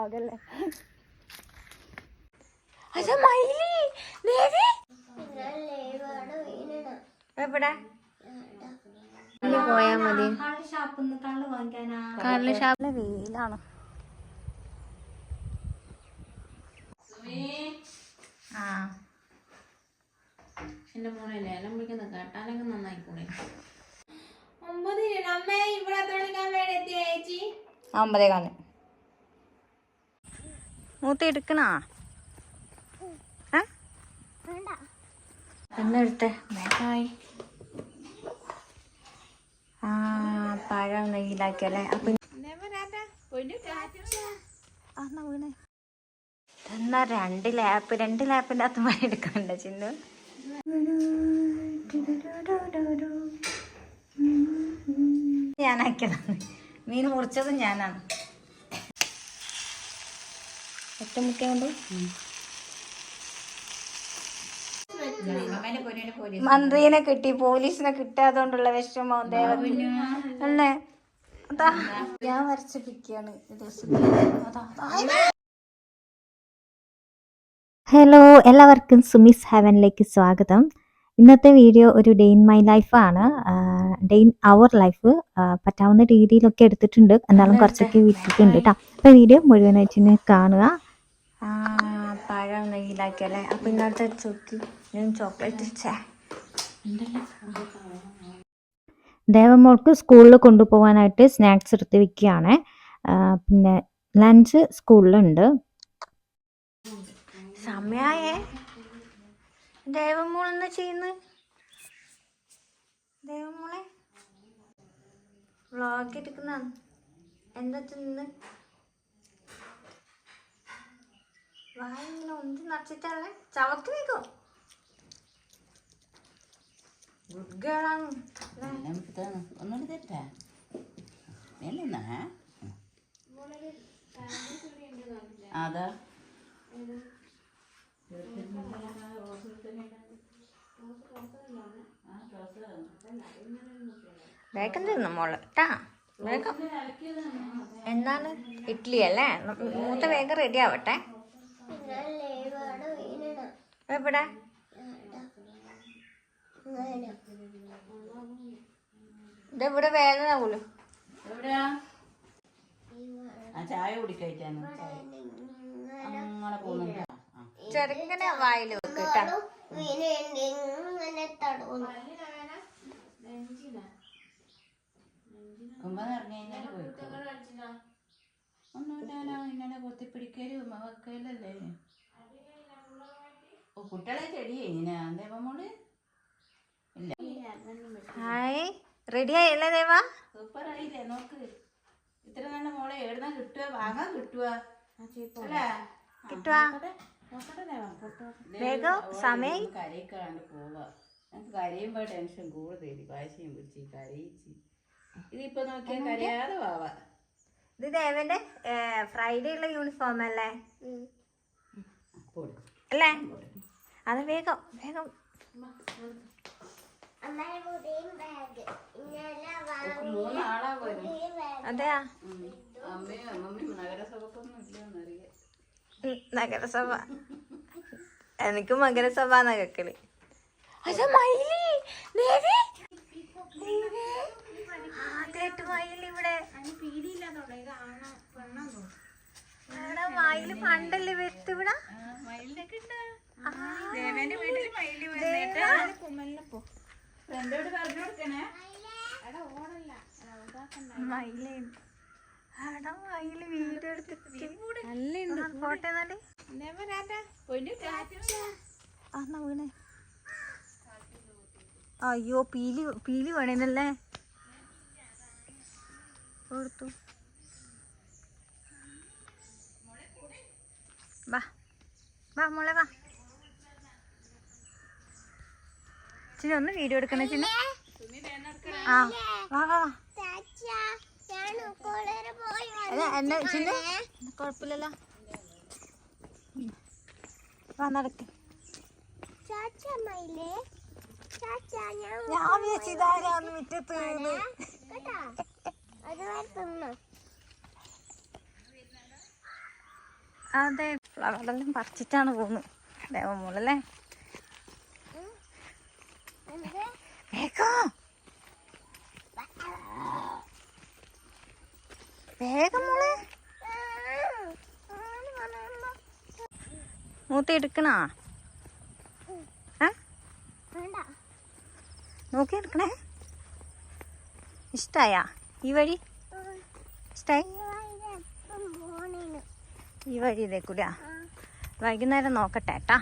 ഭാഗല്ലേ. അതാ മയില് ദേവി എവിടെ പോയാ മതി. കള്ള് ഷാപ്പിലെ വെയിലാണ്. എന്റെ മോനല്ലേ എല്ലാം വിളിക്കുന്ന കേട്ടാലെങ്കിൽ നന്നായിക്കൂടെ. 9:15 മൂത്ത എടുക്കണ എന്നെടുത്തേ വേഗമായി. പഴം നെയ്യിലാക്കിയല്ലേ. അപ്പൊ വീണേ എന്നാ 2 ലാപ്പിന്റെ അകത്ത് പണി എടുക്കണ്ട ചിന്നു. ഞാനാക്കിയതാണ്. മീൻ മുറിച്ചതും ഞാനാണ്. ഒറ്റമുട്ട കൊണ്ട് മന്ത്രിനെ കിട്ടി, പോലീസിനെ കിട്ടാത്തോണ്ടുള്ള വിഷമോ ദേവത്തിന് അല്ലേ. അതാ ഞാൻ വരച്ച പിക്കാണ്. ഹലോ, എല്ലാവർക്കും സുമിസ് ഹെവനിലേക്ക് സ്വാഗതം. ഇന്നത്തെ വീഡിയോ ഒരു ഡേ ഇൻ മൈ ലൈഫാണ്. ഡേ ഇൻ അവർ ലൈഫ് പറ്റാവുന്ന രീതിയിലൊക്കെ എടുത്തിട്ടുണ്ട്. എന്നാലും കുറച്ചൊക്കെ വിട്ടിട്ടുണ്ട് കേട്ടോ. അപ്പോൾ വീഡിയോ മുഴുവനായിട്ട് കാണുക. പഴം നെയ്യിലാക്കിയല്ലേ. അപ്പൊ ഇന്നത്തെ ചോക്ലേറ്റ് ദേവമോൾക്ക് സ്കൂളിൽ കൊണ്ടുപോകാനായിട്ട് സ്നാക്സ് എടുത്ത് വെക്കുകയാണ്. പിന്നെ ലഞ്ച് സ്കൂളിലുണ്ട്. സമയായേ. ദേവമോളെന്താ ചെയ്യുന്നു? ദേവമോളെ വ്ളോഗ് എടുക്കുന്ന എന്താ തിന്ന് വായിങ്ങനെ ഒന്തി നിറച്ചിട്ടല്ലേ ചവക്ക് വെക്കോ. ഗുഡ് ഗേളാണ്. ഒന്നുകൂടി തെറ്റാ അതാ വേഗം തിന്നു മോള് ട്ടാ. വേഗം എന്താണ് ഇഡ്ഡലി അല്ലേ. മൂത്ത വേഗം റെഡി ആവട്ടെ. എവിടെ ഇതെവിടെ വേദന പോലും. എവിടെയാ ചായ കുടിക്കായിട്ടാണ് അങ്ങനെ പോകുന്നുണ്ട്. ചെറുങ്ങനെ വായിൽ വെക്കിട്ടാ. ഒന്നുമില്ല, ഇങ്ങനെ കൊത്തിപ്പിടിക്കലും വെക്കലല്ലേ. കുട്ടികളെ ചെടിയേ ദേവമോള് ഇല്ല. ഹായ്, റെഡി ആയല്ലേ ദേവ? സൂപ്പർ ആയില്ലേ. നോക്ക് ഇത്ര നല്ല മോളെ എവിടുന്നാ കിട്ടുക, വാങ്ങാൻ കിട്ടുക കിട്ടുവാ. വേഗം സമയം കരയിക്കാണ്ട് പോവാ. ഞങ്ങൾക്ക് കരയുമ്പോ ടെൻഷൻ കൂടുതൽ. വാശിയും പിടിച്ച് കരയിച്ച് ഇതിപ്പോ നോക്കിയാൽ കരയാതെ പോവാ. ഇത് ദേവന്റെ ഫ്രൈഡേ ഉള്ള യൂണിഫോം അല്ലേ അല്ലേ? അത് വേഗം വേഗം അതെയാ. നഗരസഭ എനിക്ക് മകരസഭ കേക്കല്. അതാ മയില് ദേവി ആദ്യമായിട്ട് മയില് ഇവിടെ. മയില് പണ്ടല്ലേ വരുത്ത് ഇവിടെ. മയില് വീഡിയോ എടുത്തിട്ട് ഫോട്ടോ വീണേ. അയ്യോ പീലി വേണേന്നല്ലേ കൊടുത്തു. വാ വാ മോളെ വാ. ചിന്ന ഒന്ന് വീഡിയോ എടുക്കണേ ചിന്ന. ആ വാ വാ വാ. എന്നെ ചിന്ന കുഴപ്പമില്ലല്ലോ. വാ നടക്ക്. ഞാൻ വിചാരിച്ചിതാരാന്ന് മുറ്റത്ത് അതെ, ഫ്ലവറെല്ലാം പറിച്ചിട്ടാണ് പോകുന്നത് ദേവമോളല്ലേ. വേഗം വേഗം മോളെ, മൂത്തി എടുക്കണോ? നോക്കി എടുക്കണേ. ഇഷ്ടായാ ഈ വഴി? ഇഷ്ടായി? ഈ വഴി ഇതേക്കൂല. വൈകുന്നേരം നോക്കട്ടെ കേട്ടാ.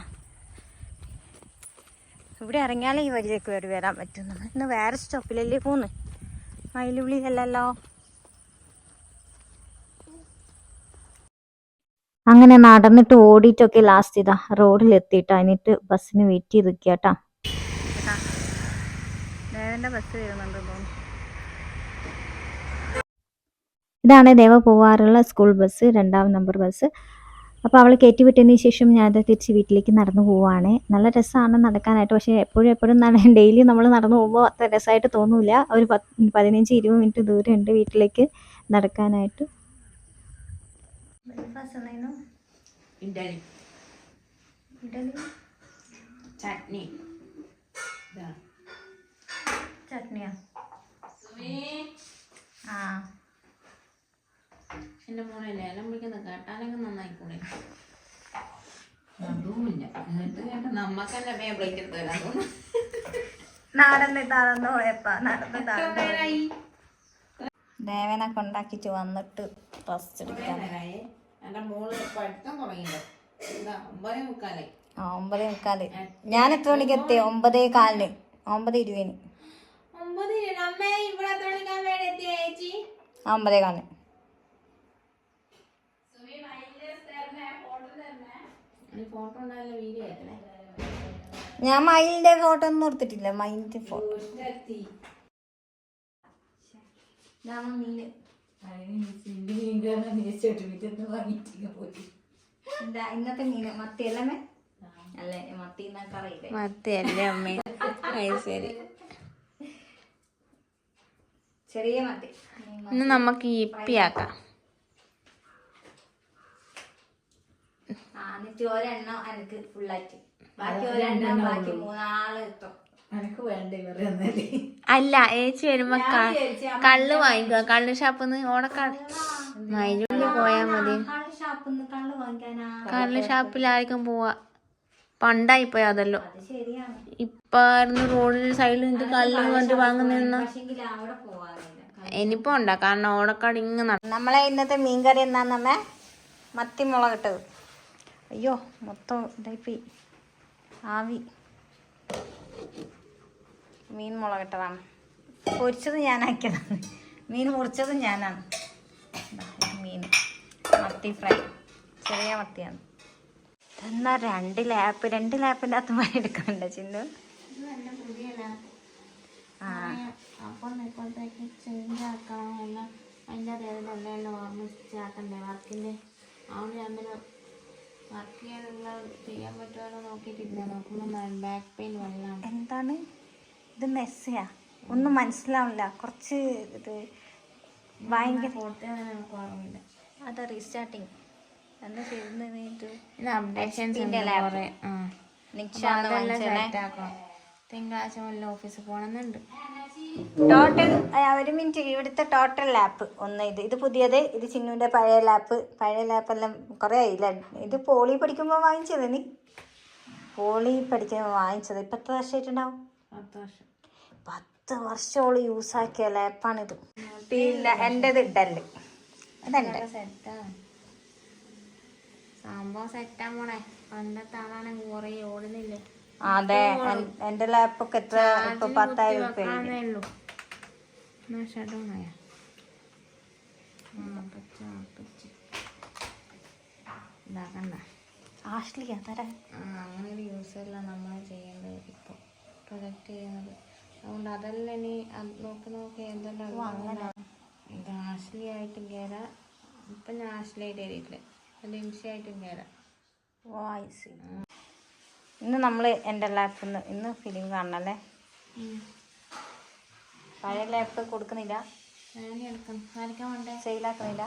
ഇവിടെ ഇറങ്ങിയാലേ ഈ വഴിയിലേക്ക് വരാൻ പറ്റും. നമ്മൾ ഇന്ന് വേറെ സ്റ്റോപ്പിലല്ലേ പോന്ന്, മയിലുള്ളിലല്ലോ. അങ്ങനെ നടന്നിട്ട് ഓടിയിട്ടൊക്കെ ലാസ്റ്റ് ഇതാ റോഡിലെത്തിയിട്ട് അതിനിട്ട് ബസ്സിന് വെയിറ്റ് ചെയ്ത് നിൽക്കാട്ടാ. ബസ് വരുന്നുണ്ട് തോന്നുന്നു. ഇതാണ് ദേവ പോവാറുള്ള സ്കൂൾ ബസ്, 2ാം നമ്പർ ബസ്. അപ്പോൾ അവൾ കയറ്റി വിട്ടതിന് ശേഷം ഞാൻ തിരിച്ച് വീട്ടിലേക്ക് നടന്നു പോവുകയാണ്. നല്ല രസമാണ് നടക്കാനായിട്ട്. പക്ഷേ എപ്പോഴും ഡെയിലി നമ്മൾ നടന്നു പോകുമ്പോൾ അത്ര രസമായിട്ട് തോന്നില്ല. ഒരു 15-20 മിനിറ്റ് ദൂരം ഉണ്ട് വീട്ടിലേക്ക് നടക്കാനായിട്ട്. ഇഡലി ചട്നി. ചട്നിയാ? ആ, എന്റെ മോനെ ലേലം വിളിക്കുന്ന കേട്ടാലെങ്കിൽ നന്നായിക്കൂടെ? അതുമില്ല, എന്നിട്ട് നമ്മക്കല്ല വിളിക്കാൻ തരാൻ തോന്നുന്നു. നടന്ന് തളർന്നു പോയപ്പാ, നടന്ന് തളർന്നു. ദേവനെ കൊണ്ടാക്കിട്ട് വന്നിട്ട് റെസ്റ്റ് എടുക്കാൻ. എന്റെ മോള് പഠിത്തം തുടങ്ങിയില്ല. 9:45. 9:45. ഞാൻ എത്ര മണിക്ക് എത്തി? 9:15, 9:20. 9:15. ഫോട്ടോ ഉണ്ടായാലും വീഡിയോ ആയിരുന്നേ. ഞാൻ മയിലിന്റെ ഫോട്ടോ ഒന്നും എടുത്തിട്ടില്ല. മയിലിന്റെ ഫോട്ടോ ഇന്നത്തെ മീന് മത്തിയല്ലേ? അല്ലേ, മത്തി അറിയില്ലേ? മത്തിയല്ലേ അമ്മേ? ശരി, ചെറിയ മത്തി. ഇന്ന് നമുക്ക് ഇപ്പിയാക്കാം. എന്നിട്ട് ഒരെണ്ണം എനിക്ക് ഫുള്ളായിട്ട്, ബാക്കി ഒരെണ്ണം, ബാക്കി 3 എത്തും. എനിക്ക് വേണ്ട ഇവരെ. അല്ല, ഏച്ചി വരുമ്പോ കള്ള് വാങ്ങിക്കുക. കള്ള് ഷാപ്പിന്ന് ഓണക്കാട് മയിലുള്ളി പോയാ മതി. കള്ള് ഷാപ്പിലായിരിക്കും പോവാ. പണ്ടായിപ്പോയി അതല്ലോ. ഇപ്പൊ റോഡിന് സൈഡിൽ നിന്ന് കള്ള് കൊണ്ട് വാങ്ങുന്ന ഇനിയിപ്പോ ഉണ്ടാ. കാരണം ഓണക്കാട് ഇങ്ങനെ. നമ്മളെ ഇന്നത്തെ മീൻകറി എന്നാന്നമ്മേ? മത്തി മുളകിട്ടത്. അയ്യോ, മൊത്തം ഇതായിപ്പോയി. ആവി. മീൻ മുളകിട്ടതാണ്. പൊരിച്ചത് ഞാനാക്കിയതാണ്. മീൻ മുറിച്ചത് ഞാനാണ്. മീൻ മത്തി ഫ്രൈ, ചെറിയ മത്തിയാണ്. എന്നാ 2 ലാപ്പിൻ്റെ അകത്ത് മഴ എടുക്കണ്ട ചിന്നു. ആ, അപ്പം ഇപ്പോഴത്തേക്ക് ചേഞ്ച് ആക്കണം. എല്ലാം അതിൻ്റെ അതേതെല്ലാം ഓർമ്മിച്ചാക്കണ്ടേ വർക്കിൻ്റെ. അതുകൊണ്ട് ഞാൻ വർക്ക് ചെയ്യാനുള്ള ചെയ്യാൻ പറ്റുമല്ലോ നോക്കിയിട്ടില്ല. നോക്കുമ്പോൾ ബാക്ക് പെയിൻ വെള്ളമാണ്. എന്താണ് ഇത്? മെസ്സിയാ? ഒന്നും മനസ്സിലാവില്ല. കുറച്ച് ഇത് ഭയങ്കര നമുക്ക് ഓർമ്മയില്ല. അത് റീസ്റ്റാർട്ടിങ് എന്താ ചെയ്തിട്ട് തിങ്കളാഴ്ച മുതൽ ഓഫീസിൽ പോകണമെന്നുണ്ട്. Total 1 minute. ഇവിടുത്തെ ടോട്ടൽ ലാപ്പ് ഒന്ന്. ഇത് പുതിയത്. ഇത് ചിന്നുവിൻ്റെ പഴയ ലാപ്പെല്ലാം കുറേ ആയില്ല. ഇത് പോളി പഠിക്കുമ്പോൾ വാങ്ങിച്ചത്. നീ പോളി പഠിക്കുമ്പോൾ വാങ്ങിച്ചത്. ഇപ്പം എത്ര വർഷമായിട്ടുണ്ടാവും? 10 വർഷം. 10 വർഷോളം യൂസാക്കിയ ലാപ്പാണിത്. പിന്നെ എൻ്റെത് ഇഡല്. അതെൻ്റെ സംഭവം സെറ്റാ മോളെ. പണ്ടത്തെ ആളാണെങ്കിൽ കുറേ ഓടുന്നില്ലേ. അതെ, എൻ്റെ ലാപ്പൊക്കെ എത്ര? ഇപ്പൊ 10,000 രൂപ. ആഷ്ലിയാ തരാൻ. അങ്ങനെ ഒരു യൂസല്ല നമ്മൾ ചെയ്യേണ്ടത് ഇപ്പോൾ പ്രൊജക്റ്റ് ചെയ്യുന്നത്. അതുകൊണ്ട് അതല്ല ഇനി നോക്കി എന്തെല്ലാം ഇത് ആഷ്ലി ആയിട്ടും കയറാം. ഇപ്പം ഞാൻ ആഷ്ലി ആയിട്ട് കയറിയിട്ടില്ല, ലിൻസി ആയിട്ടും കയറാം. വോയിസ് ഇന്ന് നമ്മൾ എൻ്റെ ലാപ്പിൽ ഇന്ന് ഫിലിം കാണണല്ലേ? പഴയ ലാപ്പ് കൊടുക്കുന്നില്ല, ഞാൻ എടുക്കണം. ആർക്കാൻ വേണ്ടേ? സെയിലാക്കുന്നില്ല.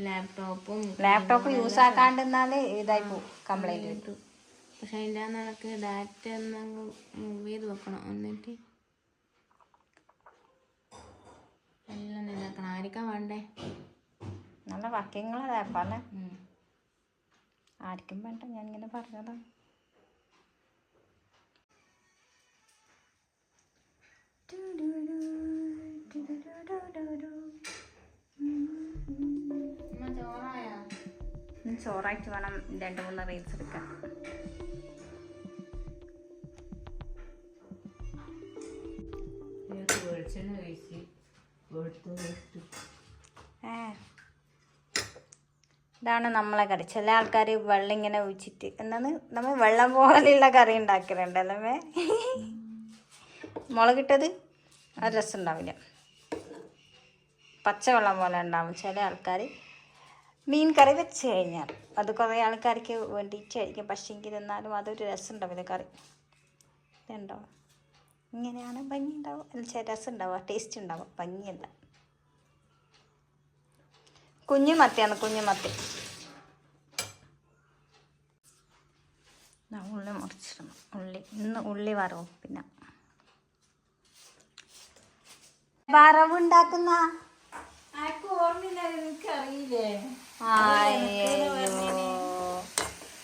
ലാപ്ടോപ്പ് യൂസ് ആക്കാണ്ടിരുന്നാൽ ഇതായി പോകും, കംപ്ലൈൻറ്റ് വരും. പക്ഷെ അതിൻ്റെ നിനക്ക് ഡാറ്റ എന്തെങ്കിലും മൂവ് ചെയ്ത് വെക്കണം, എന്നിട്ട് എല്ലാം ഇതാക്കണം. ആർക്കാ വേണ്ടേ? നല്ല വർക്കിങ്ങുള്ള ലാപ്പാണ്. ആർക്കും വേണ്ട, ഞാനിങ്ങനെ പറഞ്ഞതാണ്. ചോറായിട്ട് വേണം 2-3 റീൽസ് എടുക്കാൻ. ഇതാണ് നമ്മളെ കറി. ചില ആൾക്കാർ വെള്ളം ഇങ്ങനെ ഒഴിച്ചിട്ട് എന്താണ് നമ്മൾ വെള്ളം പോലെയുള്ള കറി ഉണ്ടാക്കലുണ്ടല്ലേ. മുളകിട്ടത് അത് രസം ഉണ്ടാവില്ല, പച്ചവെള്ളം പോലെ ഉണ്ടാവും. ചില ആൾക്കാർ മീൻ കറി വെച്ച് കഴിഞ്ഞാൽ അത് കുറേ ആൾക്കാർക്ക് വേണ്ടിയിട്ടായിരിക്കും, പക്ഷേ എങ്കിൽ എന്നാലും അതൊരു രസം ഉണ്ടാവില്ല കറി. ഇതുണ്ടോ, ഇങ്ങനെയാണ് ഭംഗി ഉണ്ടാവുക, ചില രസം ഉണ്ടാവുക, ടേസ്റ്റ് ഉണ്ടാവുക, ഭംഗിയല്ല. കുഞ്ഞുമത്തിയാണ്, കുഞ്ഞുമത്തി. ഉള്ളി മുറിച്ചിടണം. ഇന്ന് ഉള്ളി വറവും പിന്നെ വറവുണ്ടാക്കുന്ന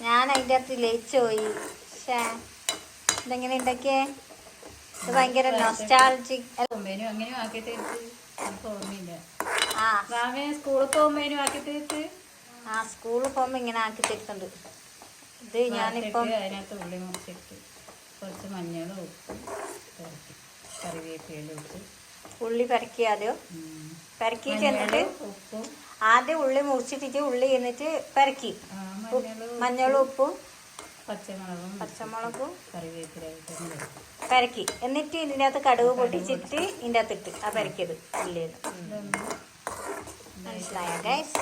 ഞാൻ അതിൻ്റെ അകത്ത് ലയിച്ചു പോയി. പക്ഷേ ഇതെങ്ങനെ ഉണ്ടാക്കിയേ? ഇത് ഭയങ്കര നൊസ്റ്റാൾജിക്. സ്കൂളിൽ പോകുമ്പോൾ ഇങ്ങനെ ആക്കി തരുന്നുണ്ട്. ഇത് ഞാനിപ്പം അതിനകത്ത് ഉള്ളി മുറിച്ചിട്ട് കുറച്ച് മഞ്ഞളും ഉപ്പും കറിവേപ്പില ഇട്ട് ഉള്ളി പരക്കി ആദ്യം പരക്കിയിട്ട് എന്നിട്ട് ആദ്യം ഉള്ളി മുറിച്ചിട്ടിട്ട് ഉള്ളി എന്നിട്ട് പരക്കി മഞ്ഞളും ഉപ്പും പച്ചമുളകും കറിവേപ്പില പരക്കി എന്നിട്ട് ഇതിൻ്റെ അകത്ത് കടുക് പൊട്ടിച്ചിട്ട് ഇതിൻ്റെ അകത്ത് ഇട്ട് ആ പരക്കിയത് ഉള്ളിയിൽ. മനസ്സിലായോ ഗൈസ്?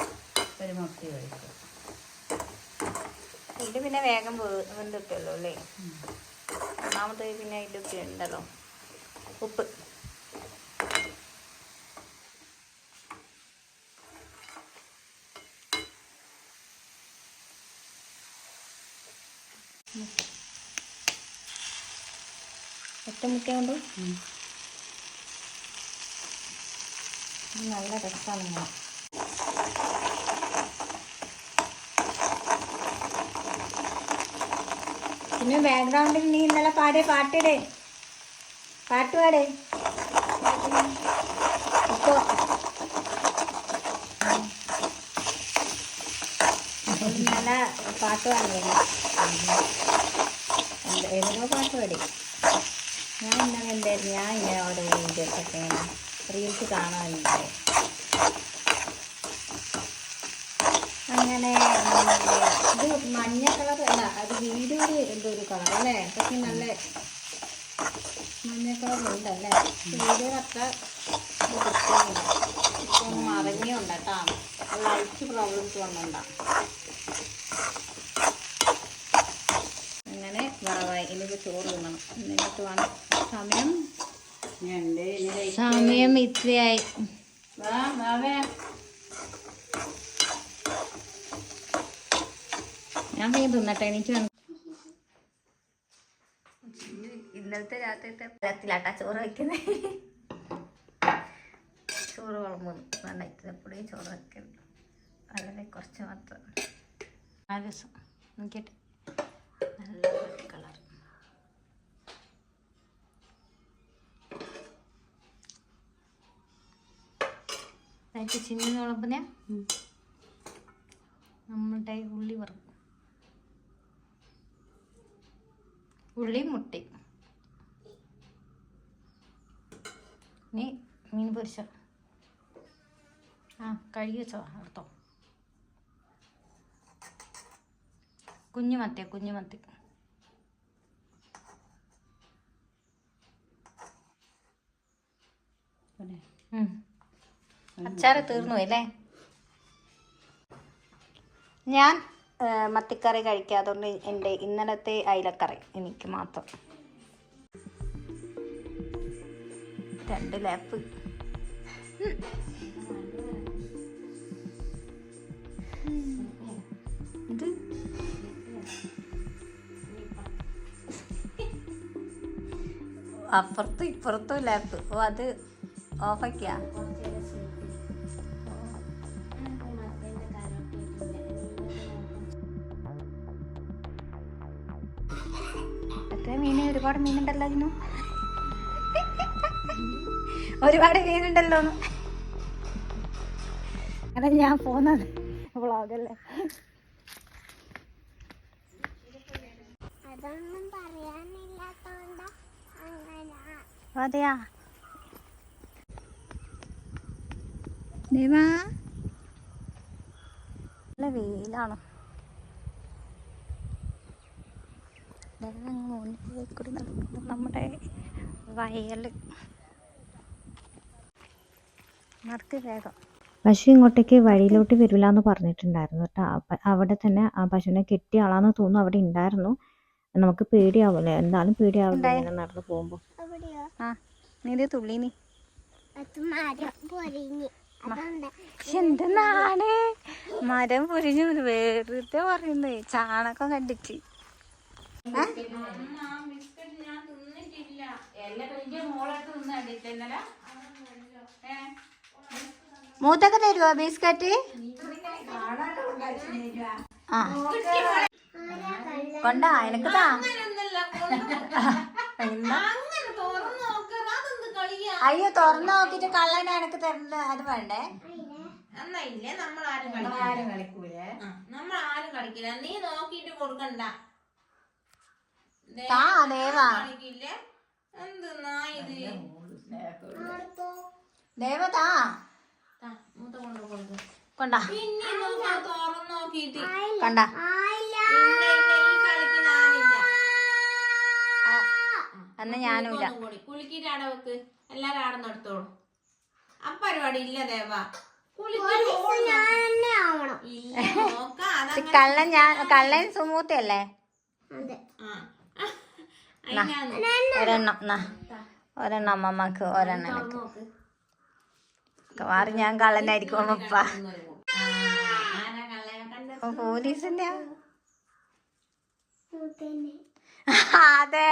ഒരു മുട്ട കഴിക്കും. ഇത് പിന്നെ വേഗം വെന്തിട്ടുള്ളൂ അല്ലേ. ഒന്നാമത് പിന്നെ ഇതൊക്കെ ഉണ്ടല്ലോ ഉപ്പ്. ഒറ്റ മുട്ട കൊണ്ട് നല്ല രസമാണ്. പിന്നെ ബാക്ക്ഗ്രൗണ്ടിൽ നീ ഇന്നലെ പാടിയ പാട്ടിടേ, പാട്ട് പാടേ. ഇപ്പോൾ നല്ല പാട്ട് പാടില്ലേ? ഏതൊക്കെ പാട്ട് പാടി. ഞാൻ ഇന്നലെ എന്തായിരുന്നു, ഞാൻ ഇങ്ങനെ ഓരോ വീഡിയോസൊക്കെ ഇങ്ങനെ റീൽസ് കാണാറുണ്ട്. അങ്ങനെ ഇത് മഞ്ഞ കളർ അല്ല, അത് വീഡിയോയിൽ എന്തോ ഒരു കളർ അല്ലേ, പക്ഷെ നല്ല മഞ്ഞ കളറുണ്ടല്ലേ. വീഡിയോ അത്ര ഇപ്പം മറിഞ്ഞുണ്ട് കേട്ടോ, ലൈറ്റ് പ്രോബ്ലംസ് വന്നുണ്ടാ. അങ്ങനെ വറവായി. ഇനിയിപ്പോൾ ചോറ് തിന്നണം, എന്നിട്ട് വേണം. സമയം ഇത്രയായി. ഞാൻ വേഗം തിന്നട്ടെ, എനിക്ക് ഇന്നലത്തെ രാത്രിത്തെ വെള്ളത്തിലാട്ടാ ചോറ് വയ്ക്കുന്നത്. ചോറ് വളർന്നു നന്നായിട്ട് ചോറ് വയ്ക്കുന്നത് വളരെ കുറച്ച് മാത്രം. ആ രസം നോക്കിയിട്ട് നല്ല കളർ. അതിട്ട് ചിന്ന വിളമ്പിനെ നമ്മളുടെ ഉള്ളി വറുക്കും. ഉള്ളി മുട്ടി നീ മീൻ പൊരിച്ചോ? ആ കഴുകി വെച്ചോ, എടുത്തോ. കുഞ്ഞുമത്തി അച്ചാറ് തീർന്നു അല്ലേ? ഞാൻ മത്തിക്കറി കഴിക്കാതുകൊണ്ട് എൻ്റെ ഇന്നലത്തെ അയിലക്കറി എനിക്ക് മാത്രം. 2 ലാപ്പ് അപ്പുറത്തും ഇപ്പുറത്തും ലാപ്പ്. ഓ അത് ഓഫാക്കിയാ? എത്ര മീന്? ഒരുപാട് മീനുണ്ടല്ലോ അതിന്. ഒരുപാട് മീനുണ്ടല്ലോ. അതാ ഞാൻ പോന്നത് വ്ളോഗല്ലേ. അതെയാ? നല്ല വെയിലാണ്. കൂടി നടക്കുന്നു നമ്മുടെ വയൽ. നടക്ക് വേഗം. പശു ഇങ്ങോട്ടേക്ക് വഴിയിലോട്ട് വരില്ല എന്ന് പറഞ്ഞിട്ടുണ്ടായിരുന്നു കേട്ടോ. അവിടെ തന്നെ ആ പശുവിനെ കെട്ടിയ ആളാന്ന് തോന്നുന്നു അവിടെ ഉണ്ടായിരുന്നു. നമുക്ക് പേടിയാവൂലേ, എന്തായാലും പേടിയാവില്ല ഇങ്ങനെ നടന്നു പോകുമ്പോ. ആ നീ തുള്ളി നീ എന്തെന്നാണ് മരം പൊരിഞ്ഞു വെറുതെ പറയുന്നേ. ചാണകം കണ്ടിച്ച് മൂത്തൊക്കെ തരുവോ ബിസ്ക്കറ്റ്? ആ കൊണ്ടാ എനക്കതാ. അയ്യോ തുറന്നു നോക്കിട്ട് കള്ളനെ എനക്ക് തരണ്ട. അത് വേണ്ടേ? നമ്മളാരും കളിക്കൂലേ? നമ്മളാരും കളിക്കില്ല. നീ നോക്കിട്ട് കൊടുക്കണ്ട. താ ദേവാ. എന്തെന്നാ ഇത്? ദേവ താ. മൂത്ത കൊണ്ട് കൊടുക്കും. കൊണ്ടാ പിന്നെ തുറന്നു നോക്കിട്ട് കൊണ്ടാ. അന്ന് ഞാനുമില്ല. കുളിക്കിട്ട് ആടെ വെക്ക്. എല്ലാരും ആടെ നടത്തോളൂ. ആ പരിപാടി ഇല്ല ദേവാ. കള്ളൻ കള്ളൻ സുമൂത്തല്ലേ? ഒരെണ്ണം ഒരെണ്ണം അമ്മമ്മക്ക്, ഒരെണ്ണം എനിക്ക്. മാറി ഞാൻ കള്ളനായിരിക്കും അമ്മപ്പ. പോലീസിന്റെ അതെ.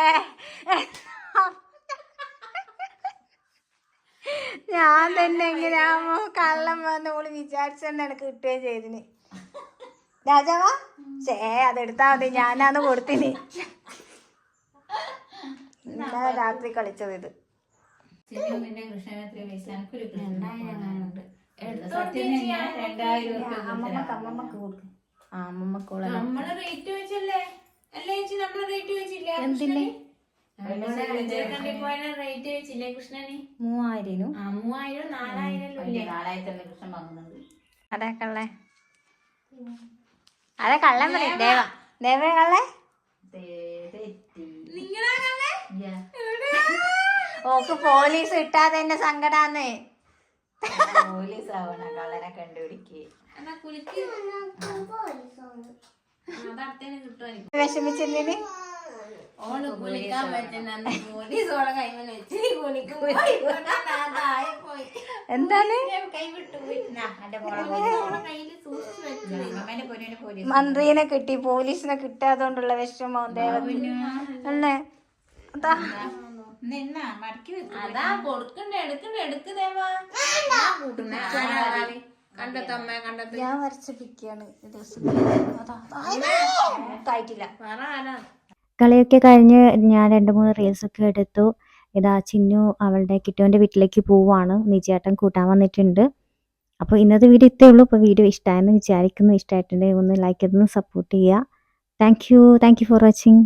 ഞാൻ തന്നെ എങ്ങനെയാമോ കള്ളം വന്ന് ഓള് വിചാരിച്ചെന്നെ എനിക്ക് കിട്ടുകയും ചെയ്തിന്. രാജാവാ ചേ അതെടുത്താ മതി, ഞാനാന്ന് കൊടുത്തിന്. ഇന്നലെ രാത്രി കളിച്ചത് ഇത്. അമ്മമ്മക്ക് കൊടുക്കും. ആ അമ്മമ്മക്ക് എന്തിന് 3000 അതാ കള്ളേ. അതാ കള്ളൻ പറയും. ദേവ ദേവ കള്ളേ. ഓക്ക് പോലീസ് ഇട്ടാ തന്നെ സങ്കടാന്ന്. പോലീസ് ആവണ കള്ളനെ കണ്ടുപിടിക്ക്. വിഷമിച്ചില്ലേ? എന്താണ് മന്ത്രിനെ കിട്ടി പോലീസിനെ കിട്ടാത്തോണ്ടുള്ള വിഷമോ ദേവത്തിന് അല്ലേ? അതാ കൊടുക്കണ്ട എടുക്കണ്ട എടുക്ക് ദേവാ. കണ്ടെത്തമ്മ കണ്ടെത്ത. ഞാൻ വരച്ചിരിക്കുകയാണ്. ആയിട്ടില്ല. കളിയൊക്കെ കഴിഞ്ഞ് ഞാൻ 2-3 റീൽസൊക്കെ എടുത്തു. ഇതാ ചിന്നു അവളുടെ കിറ്റുവിൻ്റെ വീട്ടിലേക്ക് പോവാണ്. നിജേട്ടൻ കൂട്ടാൻ വന്നിട്ടുണ്ട്. അപ്പോൾ ഇന്നത്തെ വീഡിയോ ഇത്രേ ഉള്ളൂ. അപ്പോൾ വീഡിയോ ഇഷ്ടമായെന്ന് വിചാരിക്കുന്നു. ഇഷ്ടമായിട്ടുണ്ടെങ്കിൽ ഒന്ന് ലൈക്ക് ചെയ്തൊന്ന് സപ്പോർട്ട് ചെയ്യുക. Thank you for watching.